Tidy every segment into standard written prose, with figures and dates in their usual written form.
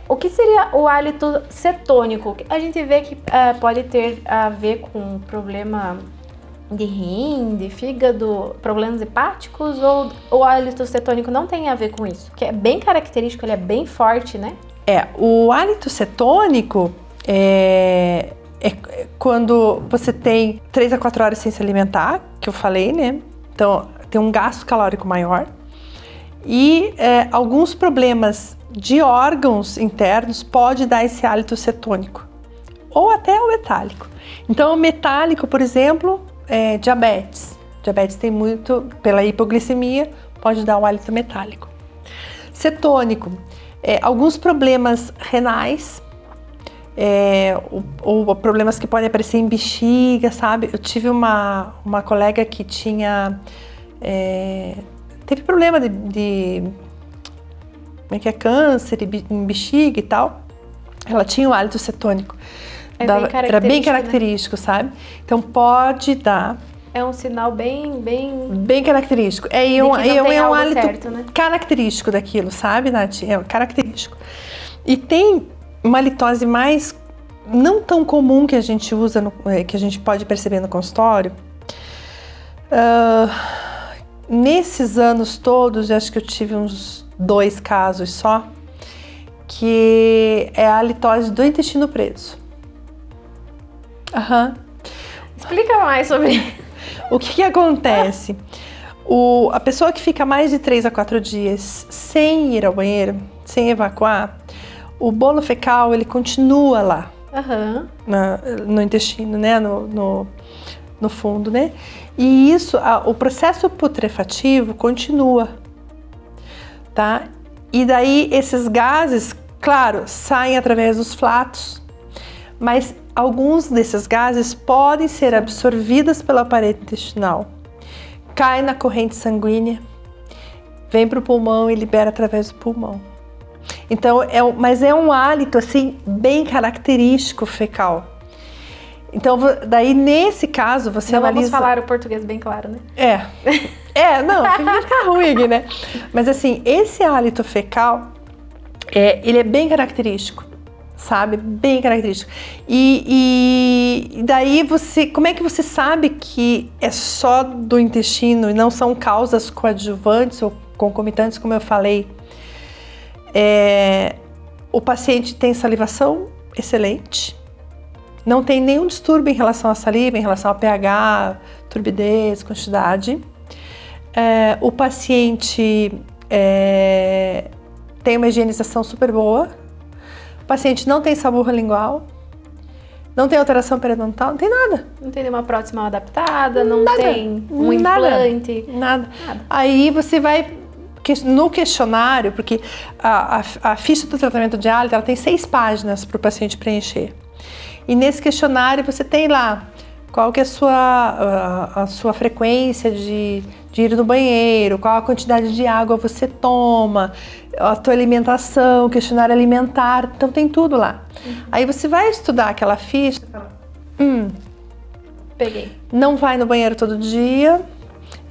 O que seria o hálito cetônico? A gente vê que pode ter a ver com problema de rim, de fígado, problemas hepáticos, ou o hálito cetônico não tem a ver com isso? Que é bem característico, ele é bem forte, né? O hálito cetônico é quando você tem 3 a 4 horas sem se alimentar, que eu falei, né? Então, tem um gasto calórico maior. E alguns problemas de órgãos internos pode dar esse hálito cetônico. Ou até o metálico. Então, o metálico, por exemplo, é diabetes. Diabetes tem muito, pela hipoglicemia, pode dar o hálito metálico. Cetônico, alguns problemas renais, ou problemas que podem aparecer em bexiga, sabe? Eu tive uma colega que teve problema de como é que é, câncer em bexiga e tal. Ela tinha o hálito cetônico. Era bem característico, né? Sabe? Então pode dar. É um sinal bem característico. É um hálito certo, né? característico daquilo, sabe, Nath? É característico. E tem uma halitose mais não tão comum que a gente usa, que a gente pode perceber no consultório. Nesses anos todos, eu acho que eu tive uns 2 casos só, que é a halitose do intestino preso. Explica mais sobre isso. O que acontece? A pessoa que fica mais de 3 a 4 dias sem ir ao banheiro, sem evacuar, o bolo fecal, ele continua lá, no intestino, né? No fundo, né? E isso, o processo putrefativo continua, tá? E daí esses gases, claro, saem através dos flatos, mas alguns desses gases podem ser absorvidos pela parede intestinal, cai na corrente sanguínea, vem para o pulmão e libera através do pulmão. Então, mas é um hálito assim bem característico fecal. Então, daí nesse caso você analisa... Vamos falar o português bem claro, né? Não, fica ruim aqui, né? Mas assim, esse hálito fecal, ele é bem característico, sabe? Bem característico. E daí como é que você sabe que é só do intestino e não são causas coadjuvantes ou concomitantes, como eu falei? O paciente tem salivação excelente, não tem nenhum distúrbio em relação à saliva, em relação ao pH, turbidez, quantidade. O paciente tem uma higienização super boa. O paciente não tem saburra lingual, não tem alteração periodontal, não tem nada. Não tem nenhuma prótese mal adaptada, não tem um implante. Nada. Aí você vai no questionário, porque a ficha do tratamento de hálito, ela tem 6 páginas para o paciente preencher. E nesse questionário você tem lá qual que é a sua frequência de ir no banheiro, qual a quantidade de água você toma, a tua alimentação, questionário alimentar, então tem tudo lá. Aí você vai estudar aquela ficha, peguei. Não vai no banheiro todo dia,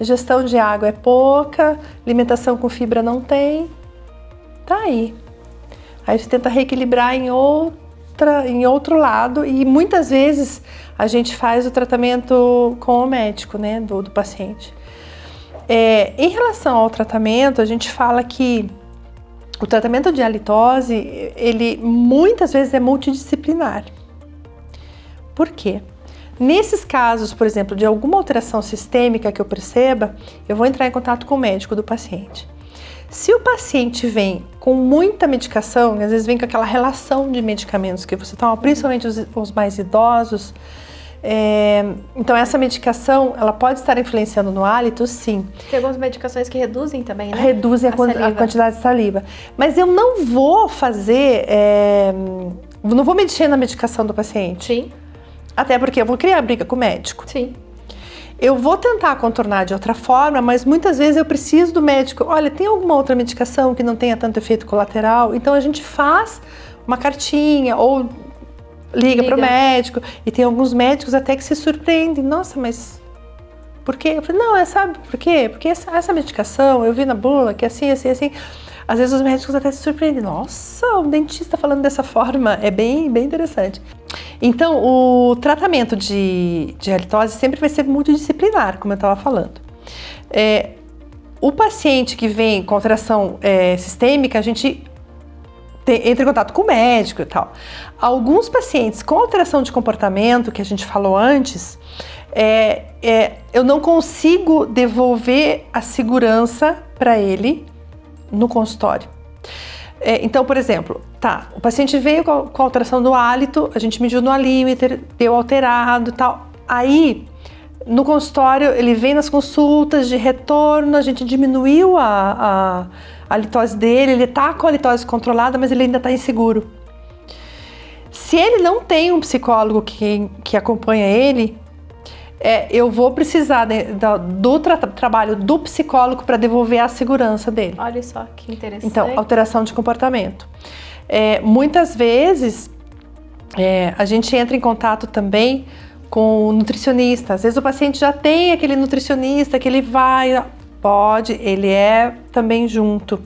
gestão de água é pouca, alimentação com fibra não tem, tá aí. Aí você tenta reequilibrar em outro lado e muitas vezes a gente faz o tratamento com o médico, né, do paciente. Em relação ao tratamento, a gente fala que o tratamento de halitose, ele muitas vezes é multidisciplinar. Por quê? Nesses casos, por exemplo, de alguma alteração sistêmica que eu perceba, eu vou entrar em contato com o médico do paciente. Se o paciente vem com muita medicação, às vezes vem com aquela relação de medicamentos que você toma, principalmente os mais idosos, então essa medicação, ela pode estar influenciando no hálito, sim. Tem algumas medicações que reduzem também, né? Reduzem a quantidade de saliva. Mas eu não vou fazer, não vou mexer na medicação do paciente. Sim. Até porque eu vou criar briga com o médico. Sim. Eu vou tentar contornar de outra forma, mas muitas vezes eu preciso do médico. Olha, tem alguma outra medicação que não tenha tanto efeito colateral? Então a gente faz uma cartinha ou liga para o médico. E tem alguns médicos até que se surpreendem. Nossa, mas Por quê? Eu falei, não, sabe por quê? Porque essa medicação, eu vi na bula que assim. Às vezes os médicos até se surpreendem. Nossa, um dentista falando dessa forma. É bem interessante. Então, o tratamento de halitose sempre vai ser multidisciplinar, como eu estava falando. O paciente que vem com alteração sistêmica, a gente entra em contato com o médico e tal. Alguns pacientes com alteração de comportamento, que a gente falou antes, eu não consigo devolver a segurança para ele no consultório. Então, por exemplo, o paciente veio com alteração do hálito, a gente mediu no alímetro, deu alterado e tal. Aí, no consultório, ele vem nas consultas de retorno, a gente diminuiu a halitose dele, ele tá com a halitose controlada, mas ele ainda tá inseguro. Se ele não tem um psicólogo que acompanha ele, eu vou precisar do trabalho do psicólogo para devolver a segurança dele. Olha só que interessante. Então, alteração de comportamento. Muitas vezes, a gente entra em contato também com o nutricionista. Às vezes o paciente já tem aquele nutricionista que ele vai... Pode, ele também junto.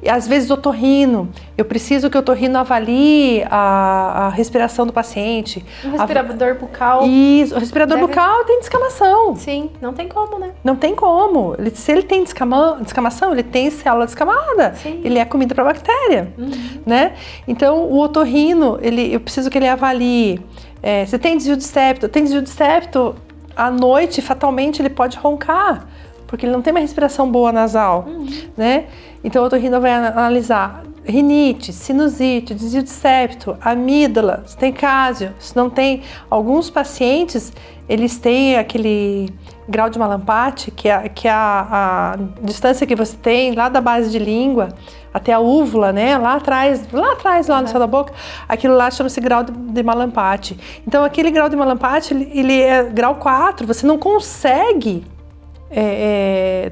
E às vezes otorrino, eu preciso que o otorrino avalie a respiração do paciente. O respirador bucal. Isso, o respirador bucal tem descamação. Sim, não tem como, né? Não tem como. Se ele tem descamação, ele tem célula descamada. Sim. Ele é comida para bactéria, né? Então, o otorrino, eu preciso que ele avalie. Se tem desvio de septo, à noite, fatalmente, ele pode roncar, porque ele não tem uma respiração boa nasal, né? Então, o otorrino vai analisar rinite, sinusite, desvio de septo, amígdala, se tem cásio, se não tem. Alguns pacientes, eles têm aquele grau de Mallampati, que é a distância que você tem lá da base de língua até a úvula, né? Lá atrás, lá no céu da boca, aquilo lá chama-se grau de Mallampati. Então, aquele grau de Mallampati, ele é grau 4, você não consegue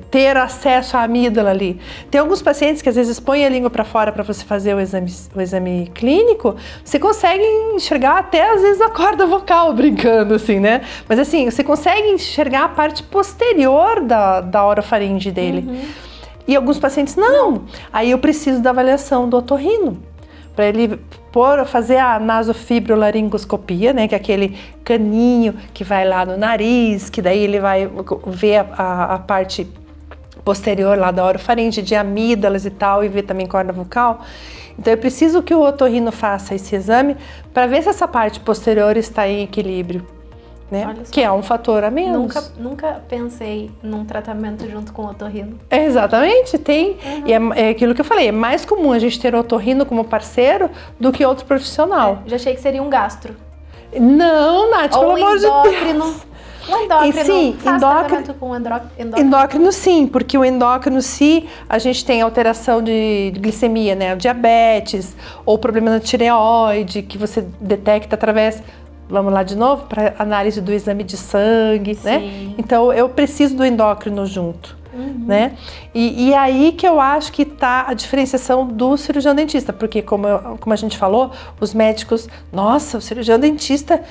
ter acesso à amígdala ali. Tem alguns pacientes que às vezes põem a língua para fora para você fazer o exame clínico, você consegue enxergar até às vezes a corda vocal, brincando assim, né? Mas assim, você consegue enxergar a parte posterior da orofaringe dele. E alguns pacientes não. Aí eu preciso da avaliação do otorrino, para ele fazer a nasofibrolaringoscopia, né, que é aquele caninho que vai lá no nariz, que daí ele vai ver a parte posterior lá da orofaringe, de amígdalas e tal, e ver também corda vocal. Então eu preciso que o otorrino faça esse exame para ver se essa parte posterior está em equilíbrio, né? Que é um fator a menos. Nunca pensei num tratamento junto com o otorrino. Exatamente, tem. E é aquilo que eu falei, é mais comum a gente ter o otorrino como parceiro do que outro profissional. Já achei que seria um gastro. Não, Nath, pelo amor de Deus. O endócrino, sim, tratamento com endócrino. Endócrino sim, porque o endócrino a gente tem alteração de glicemia, né? Diabetes, ou problema na tireoide, que você detecta através... Vamos lá de novo para análise do exame de sangue, né? Então eu preciso do endócrino junto, né? E aí que eu acho que está a diferenciação do cirurgião dentista, porque como a gente falou, os médicos, nossa, o cirurgião dentista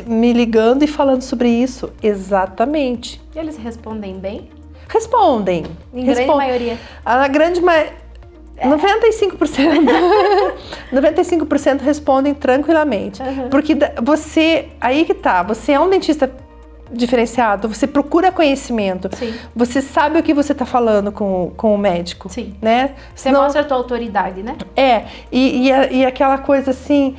me ligando e falando sobre isso, exatamente. E eles respondem bem? Respondem. Em grande maioria. A grande maioria. 95% respondem tranquilamente. Porque aí que tá, você é um dentista diferenciado, você procura conhecimento. Sim. Você sabe o que você tá falando com o médico. Sim. Né? Você mostra a tua autoridade, né? E aquela coisa assim,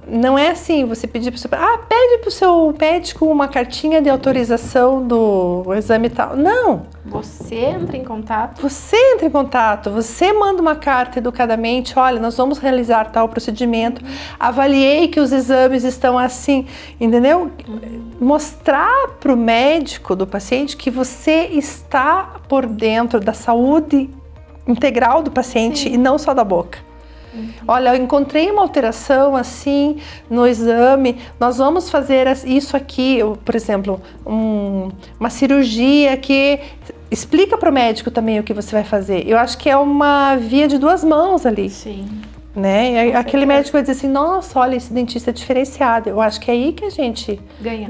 não é assim, você pedir pro seu... pede pro seu médico uma cartinha de autorização do exame e tal. Não. Você entra em contato. Você manda uma carta educadamente, olha, nós vamos realizar tal procedimento, avaliei que os exames estão assim, entendeu? Mostrar pro médico do paciente que você está por dentro da saúde integral do paciente e não só da boca. Olha, eu encontrei uma alteração assim no exame, nós vamos fazer isso aqui, por exemplo, uma cirurgia que explica para o médico também o que você vai fazer. Eu acho que é uma via de duas mãos ali. Sim. né? E Com aquele certeza. médico vai dizer assim, nossa, olha, esse dentista é diferenciado. Eu acho que é aí que a gente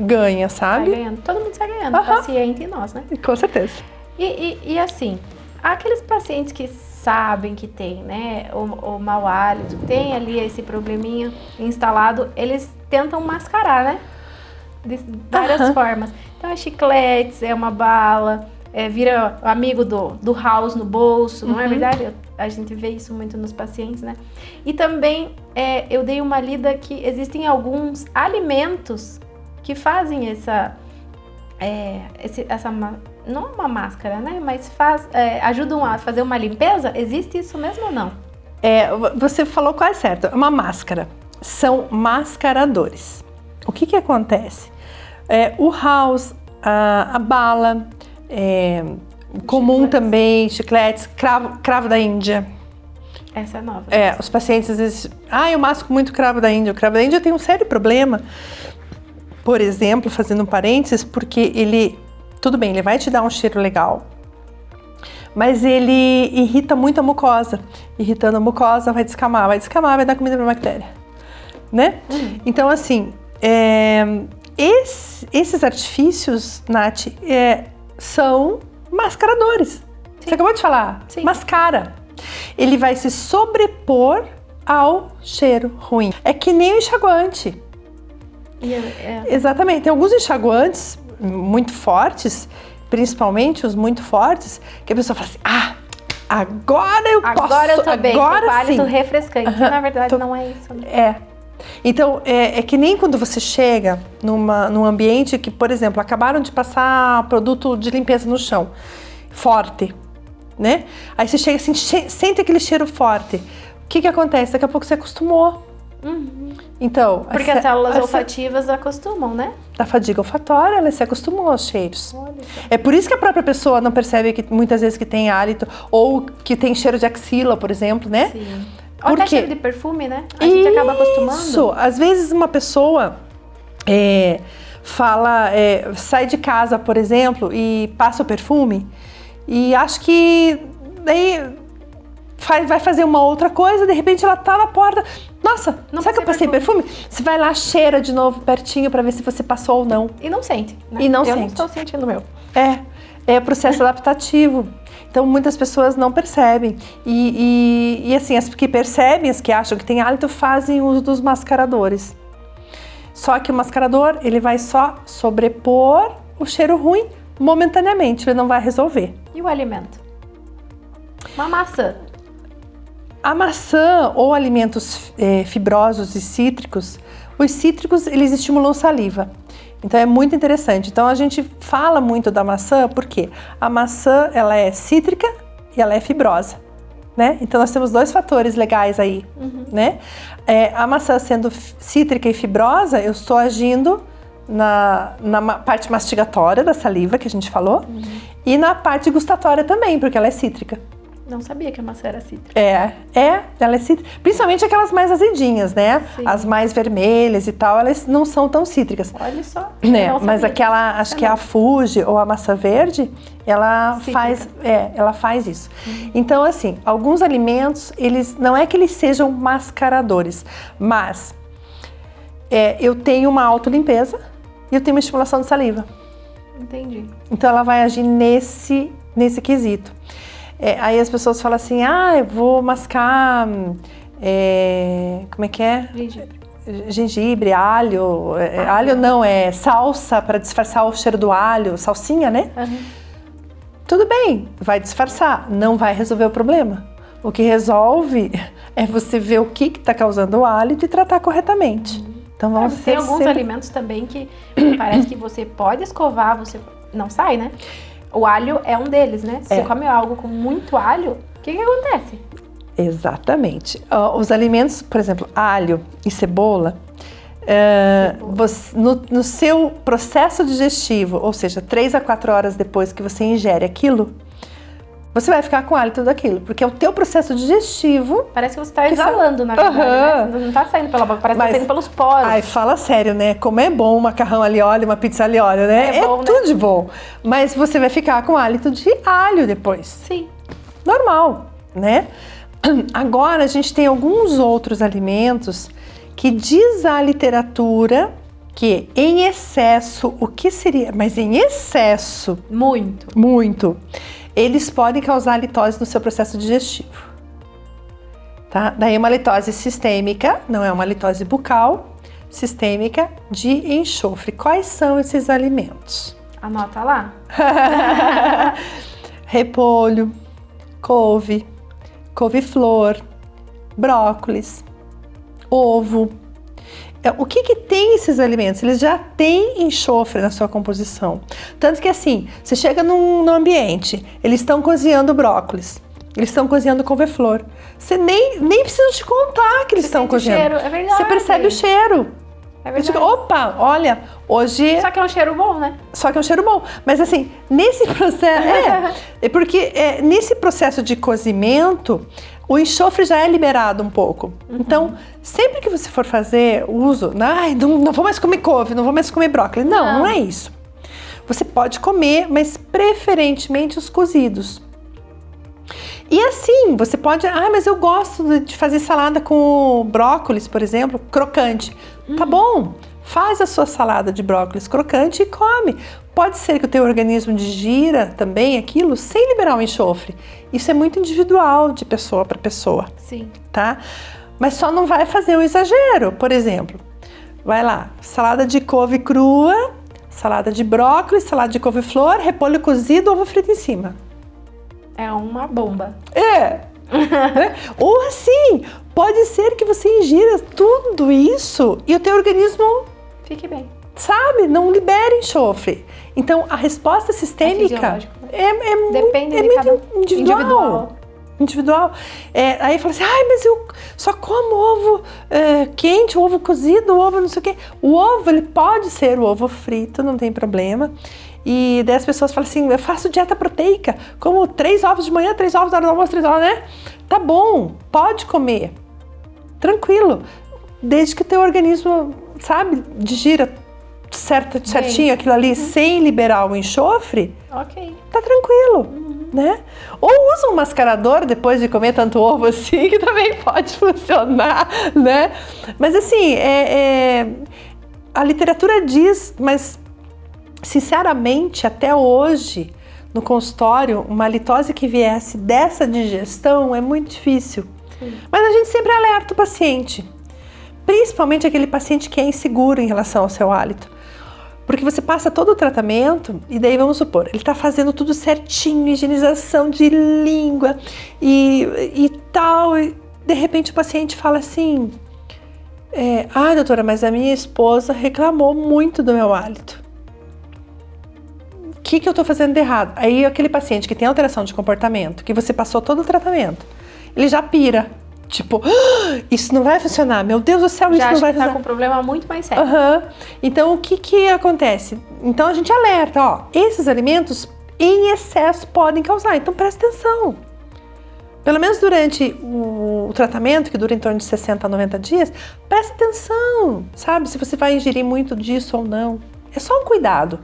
ganha, Sai sabe? ganhando. Todo mundo sai ganhando, Aham. o paciente e nós, né? Com certeza. E assim, aqueles pacientes que sabem que tem, né, o mau hálito, tem ali esse probleminha instalado, eles tentam mascarar, né? De várias formas. Então é chicletes, é uma bala, vira amigo do house no bolso, não é verdade? A gente vê isso muito nos pacientes, né? E também eu dei uma lida que existem alguns alimentos que fazem não uma máscara, né? Mas ajudam a fazer uma limpeza. Existe isso mesmo ou não? Você falou quase certo. Uma máscara. São mascaradores. O que acontece? O house, a bala, comum Chicletes. também, chicletes, cravo da Índia. Essa é nova. Os pacientes às vezes... eu masco muito cravo da Índia. O cravo da Índia tem um sério problema. Por exemplo, fazendo um parênteses, porque ele... Tudo bem, ele vai te dar um cheiro legal, mas ele irrita muito a mucosa. Irritando a mucosa, vai descamar, vai dar comida para bactéria, né? Então, assim, esses artifícios, Nath, são mascaradores. Sim. Você acabou de falar? Sim. Mascara. Ele vai se sobrepor ao cheiro ruim. É que nem o enxaguante. Exatamente. Tem alguns enxaguantes muito fortes, principalmente os muito fortes, que a pessoa fala assim, agora eu posso. Agora eu tô bem, agora tô válido, sim. refrescante. Na verdade, não é isso, né? Então, é que nem quando você chega num ambiente que, por exemplo, acabaram de passar produto de limpeza no chão, forte, né? Aí você chega assim, sente aquele cheiro forte. O que acontece? Daqui a pouco você acostumou. Então, porque as células olfativas acostumam, né? Da fadiga olfatória, ela se acostumou aos cheiros. Olha só. É por isso que a própria pessoa não percebe que muitas vezes que tem hálito ou que tem cheiro de axila, por exemplo, né? Sim. Ou até quê? cheiro de perfume, né? A gente acaba acostumando. Isso. Às vezes uma pessoa sai de casa, por exemplo, e passa o perfume e acha que daí vai fazer uma outra coisa, de repente ela tá na porta. Nossa, sabe que eu passei perfume? Você vai lá, cheira de novo pertinho pra ver se você passou ou não. E não sente, né? E não eu sente. não estou sentindo o meu. É o processo adaptativo. Então, muitas pessoas não percebem. E assim, as que percebem, as que acham que tem hálito, fazem uso dos mascaradores. Só que o mascarador, ele vai só sobrepor o cheiro ruim momentaneamente, ele não vai resolver. E o alimento? Uma maçã. A maçã ou alimentos fibrosos e cítricos, os cítricos, eles estimulam saliva. Então é muito interessante. Então a gente fala muito da maçã porque a maçã, ela é cítrica e ela é fibrosa, né? Então nós temos dois fatores legais aí, né? A maçã sendo cítrica e fibrosa, eu estou agindo na parte mastigatória da saliva que a gente falou e na parte gustatória também, porque ela é cítrica. Não sabia que a maçã era cítrica. Ela é cítrica. Principalmente aquelas mais azedinhas, né? Sim. As mais vermelhas e tal, elas não são tão cítricas. Olha só. Né? Mas aquela, acho que é a Fuji ou a maçã verde, ela faz isso. Então, assim, alguns alimentos, eles não é que eles sejam mascaradores, mas eu tenho uma autolimpeza e eu tenho uma estimulação de saliva. Entendi. Então, ela vai agir nesse quesito. Aí as pessoas falam assim, eu vou mascar, como é que é? Gengibre, alho, alho não, salsa para disfarçar o cheiro do alho, salsinha, né? Tudo bem, vai disfarçar, não vai resolver o problema. O que resolve é você ver o que está causando o hálito e tratar corretamente. Então vamos tem alguns alimentos também que parece que você pode escovar, você não sai, né? O alho é um deles, né? Se você come algo com muito alho, o que acontece? Exatamente. Os alimentos, por exemplo, alho e cebola, no seu processo digestivo, ou seja, 3 a 4 horas depois que você ingere aquilo, você vai ficar com hálito daquilo, porque é o teu processo digestivo... Parece que você está exalando, na verdade, né? Não está saindo pela boca, parece que está saindo pelos poros. Ai, fala sério, né? Como é bom um macarrão ali óleo, uma pizza ali óleo, né? É bom, tudo né? de bom. Mas você vai ficar com hálito de alho depois. Sim. Normal, né? Agora a gente tem alguns outros alimentos que diz a literatura que em excesso, o que seria? Mas em excesso, muito, eles podem causar litose no seu processo digestivo. Tá? Daí uma litose sistêmica, não é uma litose bucal, sistêmica de enxofre. Quais são esses alimentos? Anota lá. Repolho, couve-flor, brócolis, ovo. O que tem esses alimentos? Eles já têm enxofre na sua composição. Tanto que assim, você chega num ambiente, eles estão cozinhando brócolis, eles estão cozinhando couve-flor. Você nem precisa te contar que eles estão cozinhando. Cheiro. É verdade. Você percebe o cheiro. É verdade. Opa, olha, hoje... Só que é um cheiro bom, né? Só que é um cheiro bom. Mas assim, nesse processo... porque nesse processo de cozimento, o enxofre já é liberado um pouco. Então, sempre que você for fazer uso... não vou mais comer couve, não vou mais comer brócolis. Não é isso. Você pode comer, mas preferentemente os cozidos. E assim, você pode... mas eu gosto de fazer salada com brócolis, por exemplo, crocante. Tá bom, faz a sua salada de brócolis crocante e come. Pode ser que o teu organismo digira também aquilo sem liberar o enxofre. Isso é muito individual, de pessoa para pessoa. Sim. Tá? Mas só não vai fazer um exagero. Por exemplo, vai lá, salada de couve crua, salada de brócolis, salada de couve-flor, repolho cozido, ovo frito em cima. É uma bomba. Ou assim, pode ser que você ingira tudo isso e o teu organismo fique bem, sabe, não libere enxofre. Então a resposta sistêmica depende de muito cada individual. Aí fala assim, mas eu só como ovo quente, ovo cozido, ovo não sei o quê. O ovo, ele pode ser o ovo frito, não tem problema. E daí as pessoas falam assim, eu faço dieta proteica, como 3 ovos de manhã, 3 ovos na hora do almoço, 3 ovos, né? Tá bom, pode comer, tranquilo, desde que o teu organismo, sabe, digira certinho aquilo ali, sem liberar o enxofre, ok, tá tranquilo, né? Ou usa um mascarador depois de comer tanto ovo assim, que também pode funcionar, né? Mas assim, a literatura diz, mas sinceramente, até hoje, no consultório, uma litose que viesse dessa digestão é muito difícil. Sim. Mas a gente sempre alerta o paciente, principalmente aquele paciente que é inseguro em relação ao seu hálito. Porque você passa todo o tratamento e daí vamos supor, ele está fazendo tudo certinho, higienização de língua e tal, e de repente o paciente fala assim, doutora, mas a minha esposa reclamou muito do meu hálito. O que eu tô fazendo de errado? Aí aquele paciente que tem alteração de comportamento, que você passou todo o tratamento, ele já pira. Tipo, isso não vai funcionar, meu Deus do céu, isso não vai funcionar. Já tá com um problema muito mais sério. Então, o que acontece? Então, a gente alerta, esses alimentos em excesso podem causar, então presta atenção. Pelo menos durante o tratamento, que dura em torno de 60 a 90 dias, presta atenção, sabe? Se você vai ingerir muito disso ou não. É só um cuidado.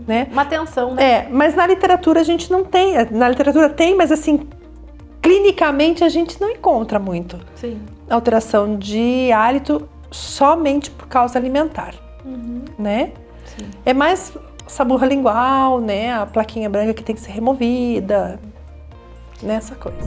Né? Uma atenção, né? Mas na literatura a gente não tem. Na literatura tem, mas assim, clinicamente a gente não encontra muito. Sim. Alteração de hálito somente por causa alimentar, né? Sim. É mais saburra lingual, né? A plaquinha branca que tem que ser removida, né? Essa coisa.